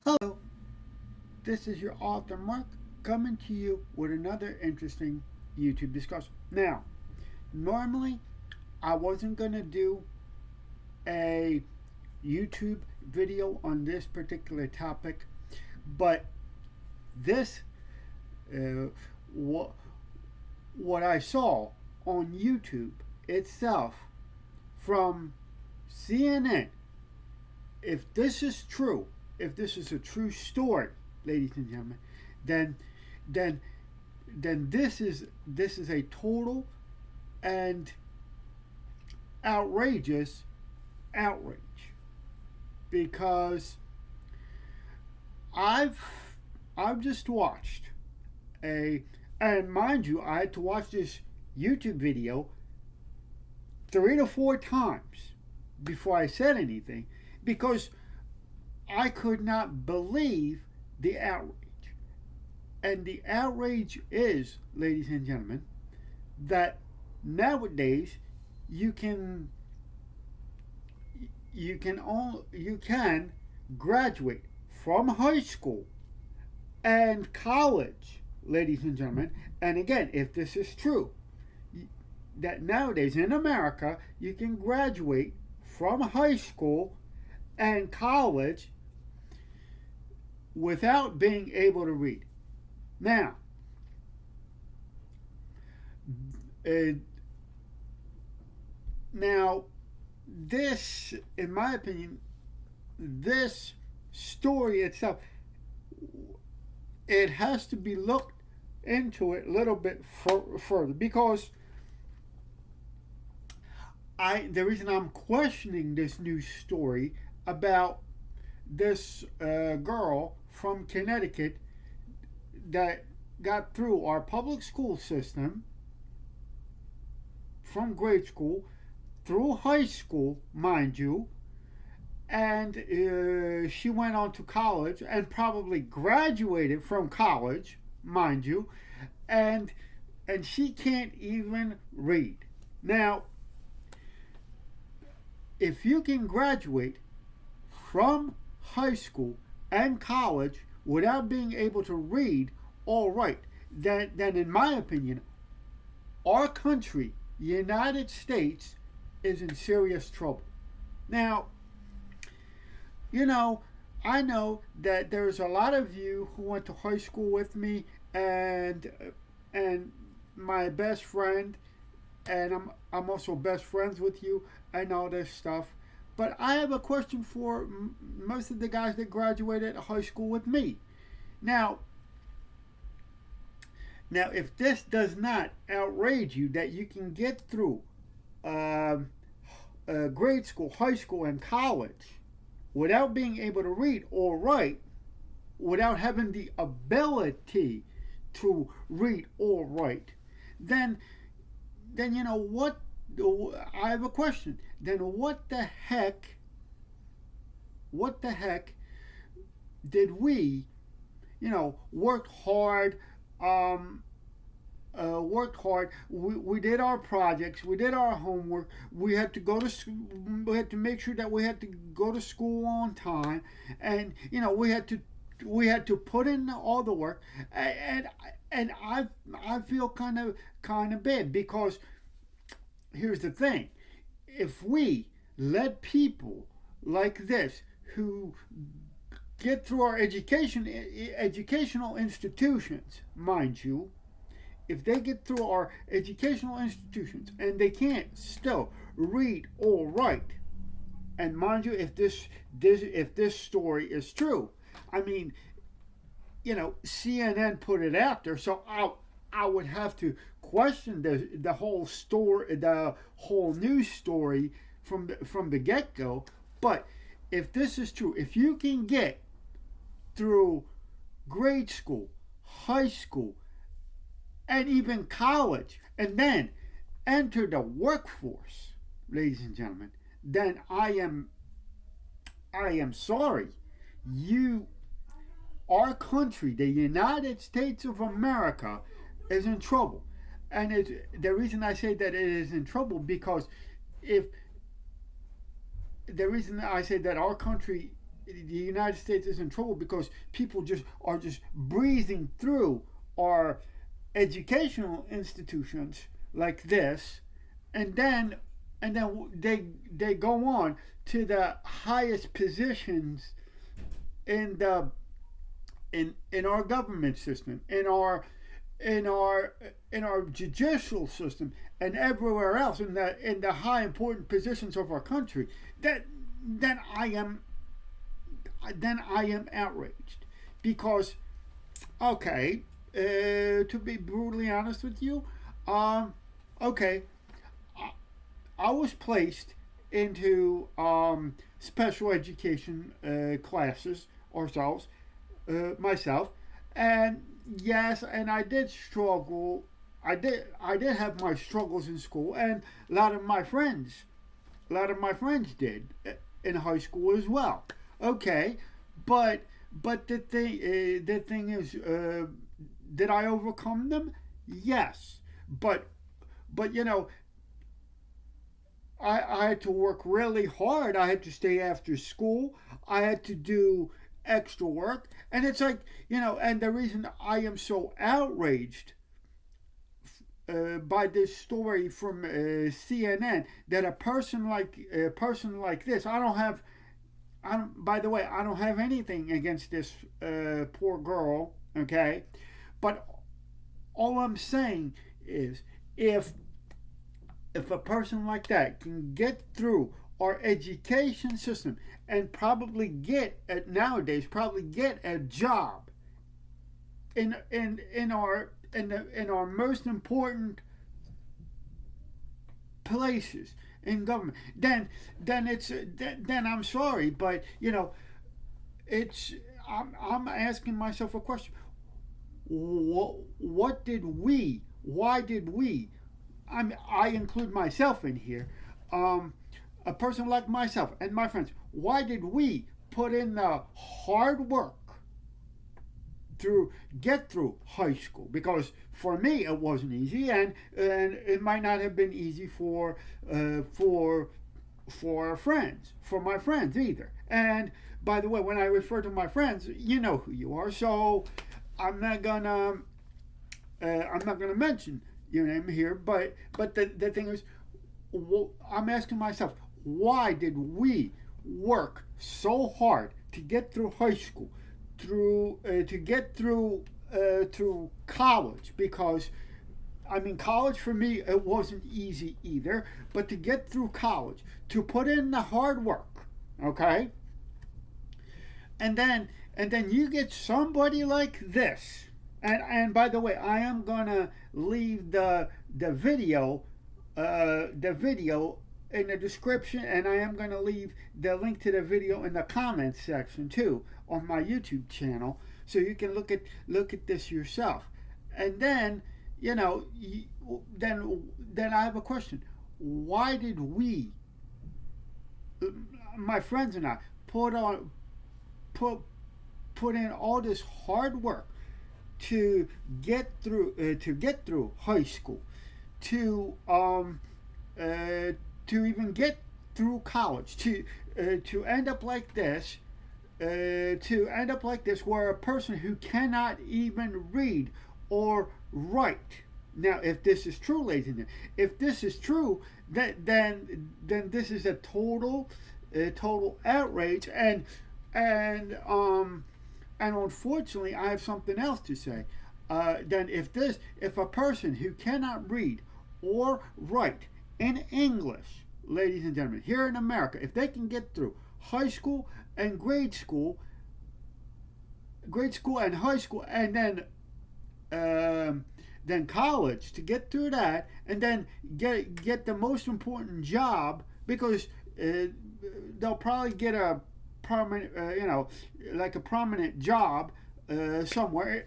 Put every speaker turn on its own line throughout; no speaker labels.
Hello, this is your author Mark coming to you with another interesting YouTube discussion. Now, normally I wasn't going to do a YouTube video on this particular topic, but this, uh, what, what I saw on YouTube itself from CNN, if this is true, if this is a true story, ladies and gentlemen, then then this is a total and outrageous outrage because I've I've just watched a and mind you I had to watch this YouTube video 3 to 4 times before I said anything because I could not believe the outrage. And the outrage is, ladies and gentlemen, that nowadays you can you can graduate from high school and college, ladies and gentlemen. And again, if this is true, that nowadays in America you can graduate from high school and college without being able to read. Now, uh, now this, in my opinion, this story itself, it has to be looked into it a little bit further because the reason I'm questioning this news story about this girl from Connecticut that got through our public school system from grade school through high school, mind you, and she went on to college and probably graduated from college, mind you, and she can't even read. Now, if you can graduate from high school and college without being able to read or write, then in my opinion, our country, United States, is in serious trouble. Now, you know, I know that there's a lot of you who went to high school with me, and my best friend, and I'm also best friends with you and all this stuff. But I have a question for most of the guys that graduated high school with me. Now, if this does not outrage you that you can get through grade school, high school, and college without being able to read or write, without having the ability to read or write, then you know what? I have a question. Then what the heck? What the heck did we, worked hard, worked hard. We did our projects. We did our homework. We had to go to school. We had to make sure that we had to go to school on time, and we had to put in all the work. And I feel kind of bad because here's the thing: if we let people like this who get through our educational institutions, mind you, if they get through our educational institutions and they can't still read or write, and mind you, if this story is true, I mean, CNN put it out there, so I would have to question the whole story, the whole news story from the get go. But if this is true, if you can get through grade school, high school, and even college, and then enter the workforce, ladies and gentlemen, then I am sorry. You Our country, the United States of America, is in trouble. And the reason I say that it is in trouble because if the reason I say that our country the United States is in trouble because people just are just breezing through our educational institutions like this, and then they go on to the highest positions in the in our government system, in our in our judicial system, and everywhere else in the high important positions of our country. That then I am outraged because, okay, to be brutally honest with you, okay, I was placed into special education classes ourselves, myself, and yes, and I did struggle. I did have my struggles in school, and a lot of my friends did in high school as well. Okay, but the thing is, did I overcome them? Yes, but you know, I had to work really hard. I had to stay after school. I had to do extra work. And it's like, and the reason I am so outraged by this story from CNN, that a person like this, by the way, I don't have anything against this poor girl, okay? But all I'm saying is, if a person like that can get through our education system and probably nowadays probably get a job in our most important places in government, then I'm sorry, but it's I'm asking myself a question. What did we? Why did we? I include myself in here. A person like myself and my friends, why did we put in the hard work to get through high school? Because for me it wasn't easy, and it might not have been easy for friends, for my friends either. And by the way, when I refer to my friends, you know who you are, so I'm not gonna mention your name here, but the thing is, I'm asking myself, why did we work so hard to get through high school, to get through college? Because college for me, it wasn't easy either, but to get through college, to put in the hard work, okay, and then you get somebody like this. And by the way, I am gonna leave the video in the description, and I am gonna leave the link to the video in the comments section too on my YouTube channel, so you can look at this yourself. And then then I have a question. Why did we, my friends and I, put in all this hard work to get through high school, to even get through college, to end up like this, where a person who cannot even read or write. Now, if this is true, ladies and gentlemen, if this is true, then this is a total outrage, and unfortunately, I have something else to say. Then if a person who cannot read or write in English, ladies and gentlemen, here in America, if they can get through high school and grade school and high school, and then college, to get through that, and then get the most important job, because they'll probably get a permanent, like a prominent job somewhere,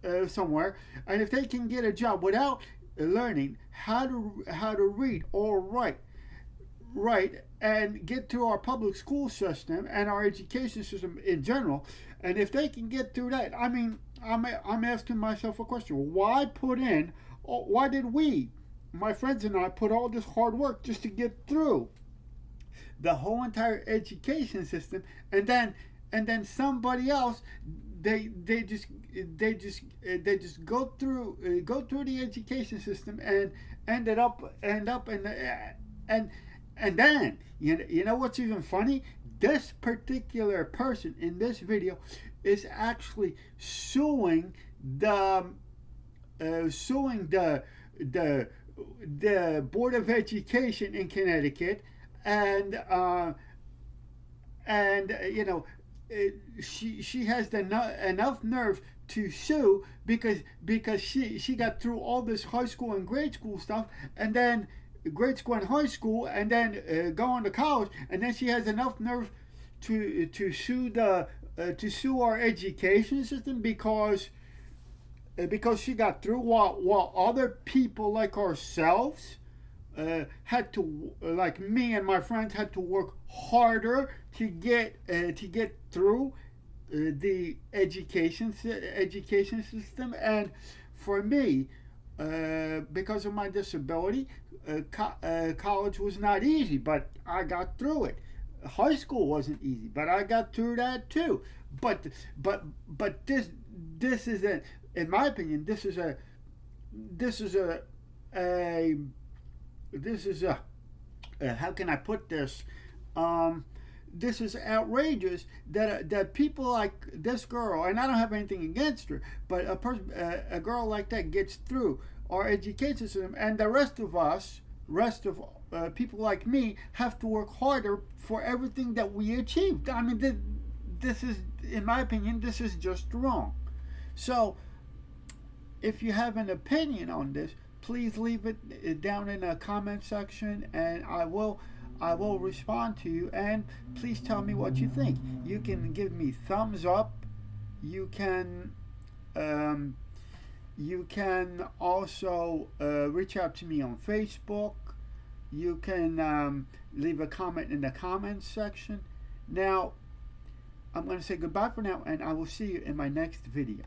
and if they can get a job without learning how to read or write, and get through our public school system and our education system in general, and if they can get through that, I'm asking myself a question. Why did we, my friends and I, put all this hard work just to get through the whole entire education system, and then somebody else, they just go through the education system and end up and and then you know what's even funny? This particular person in this video is actually the suing the Board of Education in Connecticut, and you know, she has enough nerve to sue because she got through all this high school and grade school stuff, and then grade school and high school, and then going to college, and then she has enough nerve to sue our education system because she got through, while other people like ourselves had to, like me and my friends, had to work harder to get through the education system. And for me, because of my disability, college was not easy, but I got through it. High school wasn't easy, but I got through that too. But this is a, in my opinion, this is a how can I put this? This is outrageous that people like this girl, and I don't have anything against her, but a girl like that gets through our education system, and the rest of people like me have to work harder for everything that we achieved. I mean, this is, in my opinion, this is just wrong. So, if you have an opinion on this, please leave it down in the comment section, and I will respond to you. And please tell me what you think. You can give me thumbs up. You can also reach out to me on Facebook. You can leave a comment in the comments section. Now, I'm going to say goodbye for now, and I will see you in my next video.